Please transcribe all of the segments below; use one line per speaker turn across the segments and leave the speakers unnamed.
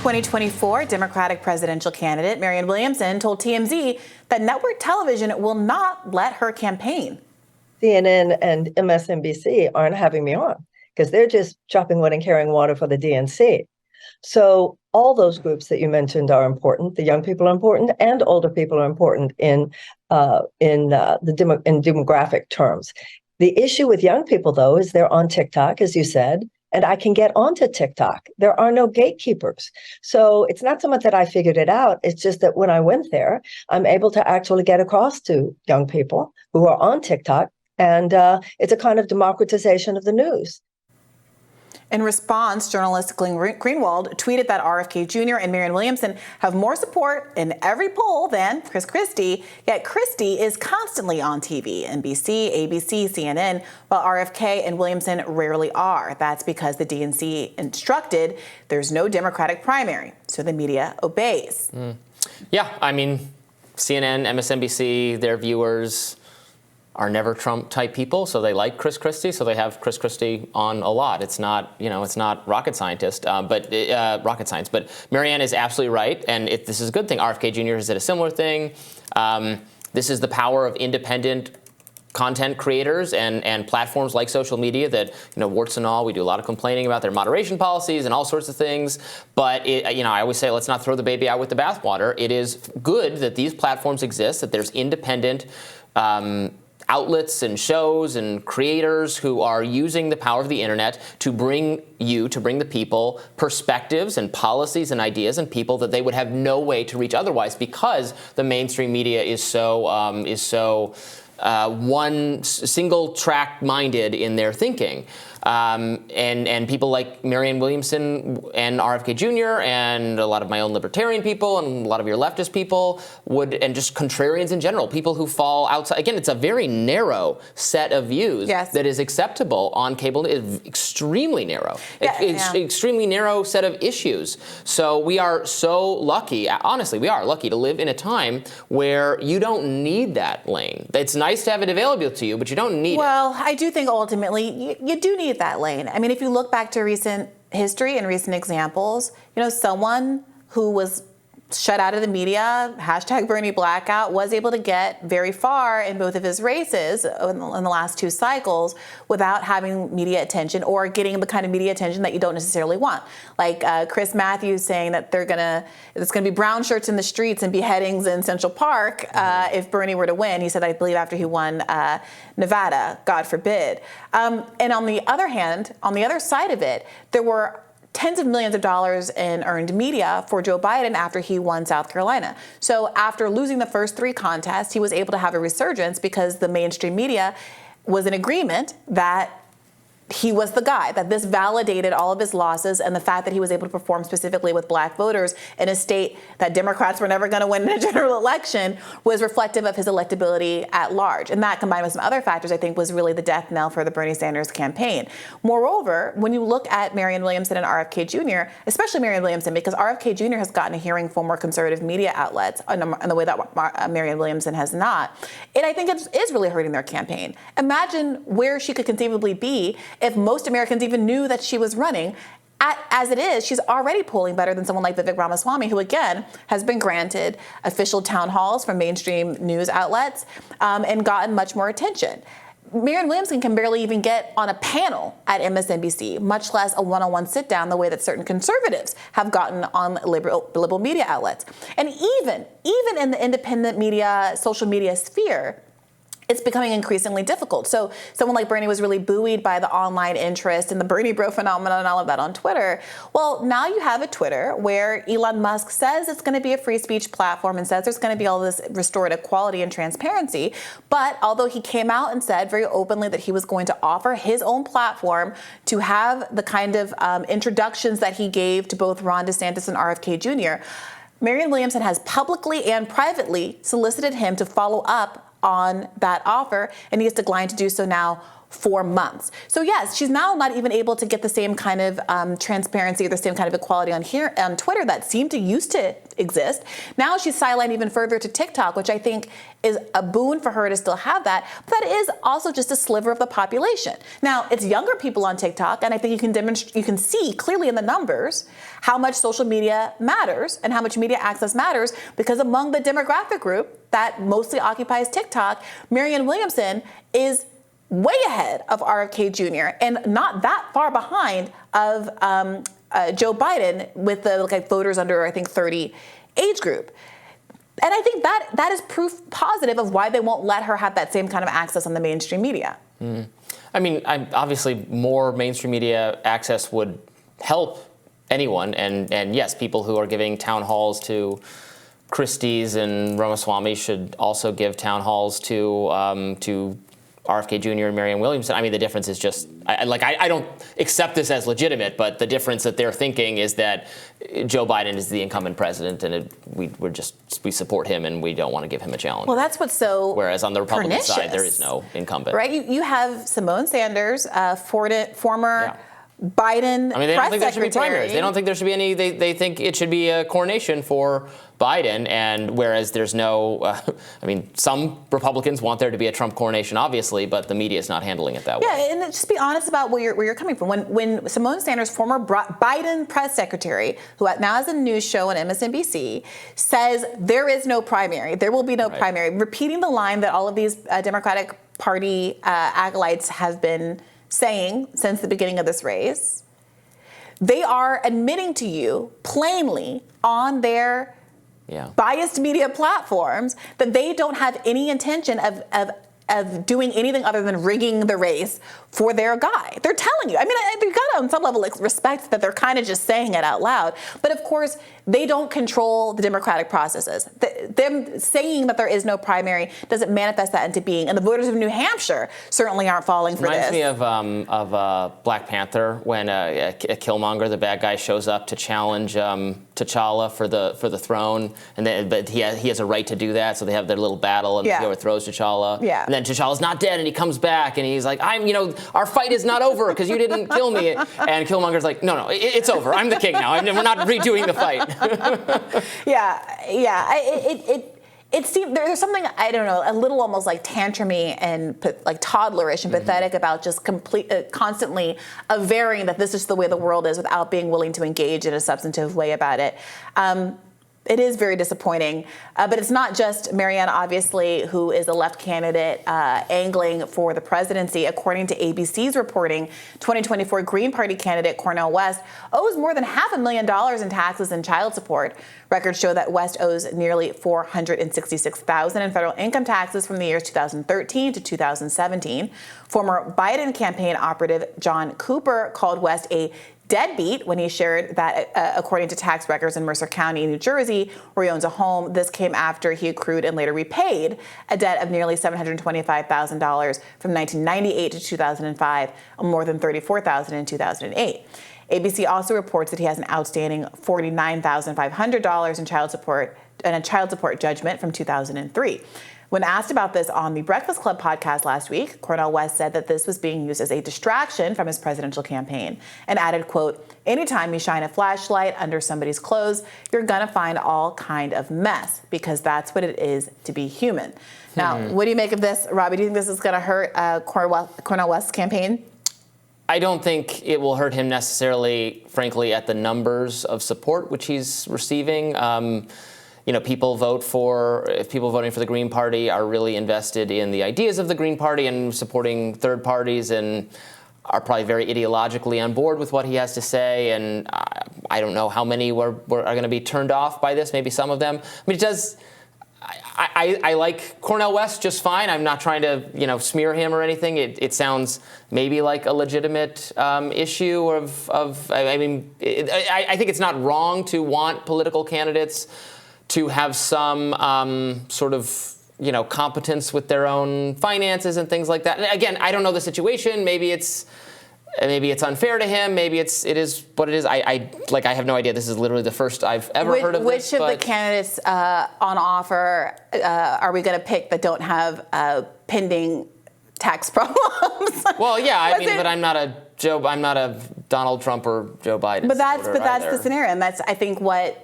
2024 Democratic presidential candidate Marianne Williamson told TMZ that network television will not let her campaign.
CNN and MSNBC aren't having me on because they're just chopping wood and carrying water for the DNC. So all those groups that you mentioned are important. The young people are important, and older people are important in demographic terms. The issue with young people, though, is they're on TikTok, as you said, and I can get onto TikTok. There are no gatekeepers. So it's not so much that I figured it out. It's just that when I went there, I'm able to actually get across to young people who are on TikTok. And it's a kind of democratization of the news.
In response, journalist Glenn Greenwald tweeted that RFK Jr. and Marianne Williamson have more support in every poll than Chris Christie, yet Christie is constantly on TV, NBC, ABC, CNN, while RFK and Williamson rarely are. That's because the DNC instructed there's no Democratic primary, so the media obeys.
Yeah, I mean, CNN, MSNBC, their viewers are never Trump-type people, so they like Chris Christie, so they have Chris Christie on a lot. It's not, it's not rocket science. But Marianne is absolutely right, and this is a good thing. RFK Jr. has said a similar thing. This is the power of independent content creators and platforms like social media that, warts and all, we do a lot of complaining about their moderation policies and all sorts of things. But, I always say, let's not throw the baby out with the bathwater. It is good that these platforms exist, that there's independent outlets and shows and creators who are using the power of the internet to bring the people perspectives and policies and ideas and people that they would have no way to reach otherwise, because the mainstream media is so one single track minded in their thinking. And people like Marianne Williamson and RFK Jr. and a lot of my own libertarian people and a lot of your leftist people and just contrarians in general, people who fall outside. Again, it's a very narrow set of views that is acceptable on cable. It's extremely narrow. It's extremely narrow set of issues. So we are so lucky, honestly, we are lucky to live in a time where you don't need that lane. It's nice to have it available to you, but you don't need it.
Well, I do think ultimately you do need that lane. I mean, if you look back to recent history and recent examples, someone who was shut out of the media, #Bernie blackout, was able to get very far in both of his races in the last two cycles without having media attention or getting the kind of media attention that you don't necessarily want. Like Chris Matthews saying that there's going to be brown shirts in the streets and beheadings in Central Park if Bernie were to win. He said, I believe, after he won Nevada, God forbid. And on the other hand, on the other side of it, there were tens of millions of dollars in earned media for Joe Biden after he won South Carolina. So after losing the first three contests, he was able to have a resurgence because the mainstream media was in agreement that he was the guy, that this validated all of his losses, and the fact that he was able to perform specifically with black voters in a state that Democrats were never going to win in a general election was reflective of his electability at large. And that, combined with some other factors, I think was really the death knell for the Bernie Sanders campaign. Moreover, when you look at Marianne Williamson and RFK Jr., especially Marianne Williamson, because RFK Jr. has gotten a hearing from more conservative media outlets in the way that Marianne Williamson has not, and I think it is really hurting their campaign. Imagine where she could conceivably be if most Americans even knew that she was running. As it is, she's already polling better than someone like Vivek Ramaswamy, who, again, has been granted official town halls from mainstream news outlets and gotten much more attention. Marianne Williamson can barely even get on a panel at MSNBC, much less a one-on-one sit-down the way that certain conservatives have gotten on liberal media outlets. And even in the independent media, social media sphere, it's becoming increasingly difficult. So someone like Bernie was really buoyed by the online interest and the Bernie bro phenomenon and all of that on Twitter. Well, now you have a Twitter where Elon Musk says it's going to be a free speech platform and says there's going to be all this restored equality and transparency. But although he came out and said very openly that he was going to offer his own platform to have the kind of introductions that he gave to both Ron DeSantis and RFK Jr., Marianne Williamson has publicly and privately solicited him to follow up on that offer, and he has declined to do so now for months. So yes, she's now not even able to get the same kind of transparency or the same kind of equality on Twitter that seemed to used to exist. Now she's sidelined even further to TikTok, which I think is a boon for her to still have that. But that is also just a sliver of the population. Now it's younger people on TikTok, and I think you can see clearly in the numbers how much social media matters and how much media access matters, because among the demographic group that mostly occupies TikTok, Marianne Williamson is way ahead of RFK Jr. and not that far behind of Joe Biden with the voters under, I think, 30 age group. And I think that is proof positive of why they won't let her have that same kind of access on the mainstream media.
Mm. I mean, obviously more mainstream media access would help anyone. And yes, people who are giving town halls to Christie's and Ramaswamy should also give town halls to RFK Jr. and Marianne Williamson. I mean, the difference is just, I don't accept this as legitimate, but the difference that they're thinking is that Joe Biden is the incumbent president, and we support him, and we don't want to give him a challenge.
Well, that's what's so
Whereas on the Republican
pernicious.
side, there is no incumbent.
Right? You have Simone Sanders, former Biden
I mean, they don't think there should be
secretary.
primaries. They don't think there should be any. They think it should be a coronation for Biden, and whereas there's no. I mean, some Republicans want there to be a Trump coronation, obviously, but the media is not handling it that way.
Yeah, and just be honest about where you're coming from. When Simone Sanders, former Biden press secretary, who now has a news show on MSNBC, says there is no primary, there will be no primary, repeating the line that all of these Democratic Party acolytes have been saying since the beginning of this race, they are admitting to you plainly on their biased media platforms that they don't have any intention of doing anything other than rigging the race for their guy. They're telling you. I mean, you've got to, on some level, respect that they're kind of just saying it out loud. But of course, they don't control the democratic processes. Them saying that there is no primary doesn't manifest that into being. And the voters of New Hampshire certainly aren't falling for this.
Reminds me of Black Panther when Killmonger, the bad guy, shows up to challenge T'Challa for the throne, but he has a right to do that. So they have their little battle, and he overthrows T'Challa.
Yeah.
And then T'Challa's not dead, and he comes back, and he's like, our fight is not over because you didn't kill me. And Killmonger's like, no, it's over. I'm the king now. We're not redoing the fight.
It seemed there's something, I don't know, a little almost like tantrumy and like toddlerish and pathetic about just constantly averring that this is the way the world is without being willing to engage in a substantive way about it. It is very disappointing, but it's not just Marianne, obviously, who is a left candidate angling for the presidency. According to ABC's reporting, 2024 Green Party candidate Cornel West owes more than $500,000 in taxes and child support. Records show that West owes nearly $466,000 in federal income taxes from the years 2013 to 2017. Former Biden campaign operative John Cooper called West a deadbeat when he shared that, according to tax records in Mercer County, New Jersey, where he owns a home, this came after he accrued and later repaid a debt of nearly $725,000 from 1998 to 2005, more than $34,000 in 2008. ABC also reports that he has an outstanding $49,500 in child support and a child support judgment from 2003. When asked about this on the Breakfast Club podcast last week, Cornel West said that this was being used as a distraction from his presidential campaign and added, quote, anytime you shine a flashlight under somebody's clothes, you're going to find all kind of mess because that's what it is to be human. Now, what do you make of this, Robby? Do you think this is going to hurt Cornel West's campaign?
I don't think it will hurt him necessarily, frankly, at the numbers of support which he's receiving. People people voting for the Green Party are really invested in the ideas of the Green Party and supporting third parties and are probably very ideologically on board with what he has to say. And I don't know how many are going to be turned off by this, maybe some of them. I mean, it does. I like Cornel West just fine. I'm not trying to, smear him or anything. It sounds maybe like a legitimate issue I think it's not wrong to want political candidates to have some sort of, competence with their own finances and things like that. And again, I don't know the situation. Maybe it's unfair to him. Maybe it is what it is. I have no idea. This is literally the first I've ever heard of this.
Which of the candidates on offer are we going to pick that don't have pending tax problems.
Well, yeah, I mean, but I'm not a Donald Trump or Joe Biden.
But that's
either.
the scenario, and that's I think what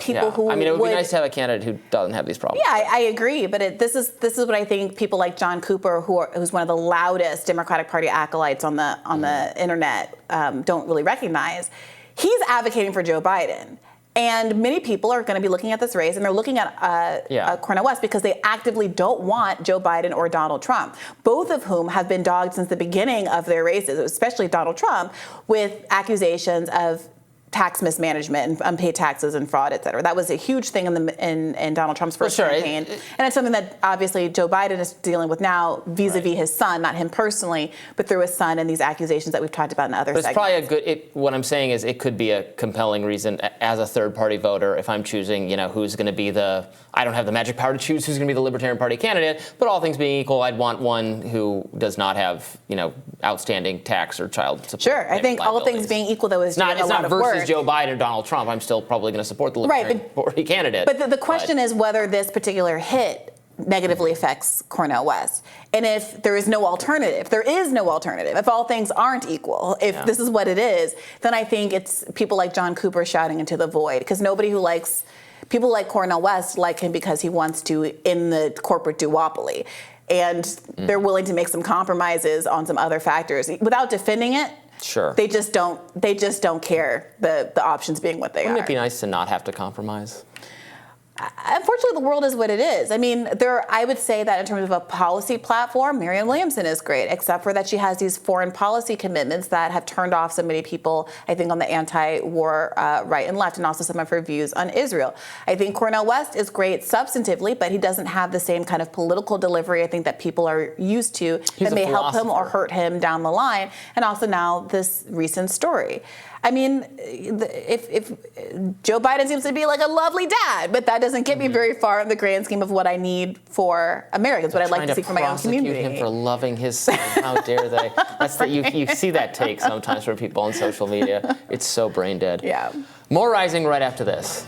people who
I mean, it would be nice to have a candidate who doesn't have these problems.
Yeah, I agree, but this is what I think people like John Cooper, who's one of the loudest Democratic Party acolytes on the internet, don't really recognize. He's advocating for Joe Biden. And many people are going to be looking at this race, and they're looking at Cornel West because they actively don't want Joe Biden or Donald Trump, both of whom have been dogged since the beginning of their races, especially Donald Trump, with accusations of tax mismanagement and unpaid taxes and fraud, et cetera. That was a huge thing in Donald Trump's first campaign. And it's something that obviously Joe Biden is dealing with now vis-a-vis his son, not him personally, but through his son and these accusations that we've talked about in other segments.
It's probably a good, what I'm saying is it could be a compelling reason as a third party voter if I'm choosing, who's going to be I don't have the magic power to choose who's going to be the Libertarian Party candidate, but all things being equal, I'd want one who does not have, outstanding tax or child support.
Sure, I think all things being equal, though, is doing a lot of work.
Versus Joe Biden or Donald Trump. I'm still probably going to support the Libertarian Party candidate.
But the question is whether this particular hit negatively affects Cornel West. And if there is no alternative, if all things aren't equal, if this is what it is, then I think it's people like John Cooper shouting into the void, because people like Cornel West like him because he wants to end the corporate duopoly. And they're willing to make some compromises on some other factors without defending it.
Sure.
They just don't care the options being what they are.
Wouldn't it be nice to not have to compromise?
Unfortunately, the world is what it is. I mean, I would say that in terms of a policy platform, Marianne Williamson is great, except for that she has these foreign policy commitments that have turned off so many people, I think, on the anti-war right and left, and also some of her views on Israel. I think Cornel West is great substantively, but he doesn't have the same kind of political delivery, I think, that people are used to that may help him or hurt him down the line. And also now this recent story. I mean, if Joe Biden seems to be like a lovely dad, but that doesn't get me very far in the grand scheme of what I need for Americans, what I'd like to see for my own community.
Him for loving his son. How dare they? That's you see that take sometimes from people on social media. It's so brain dead.
Yeah.
More Rising right after this.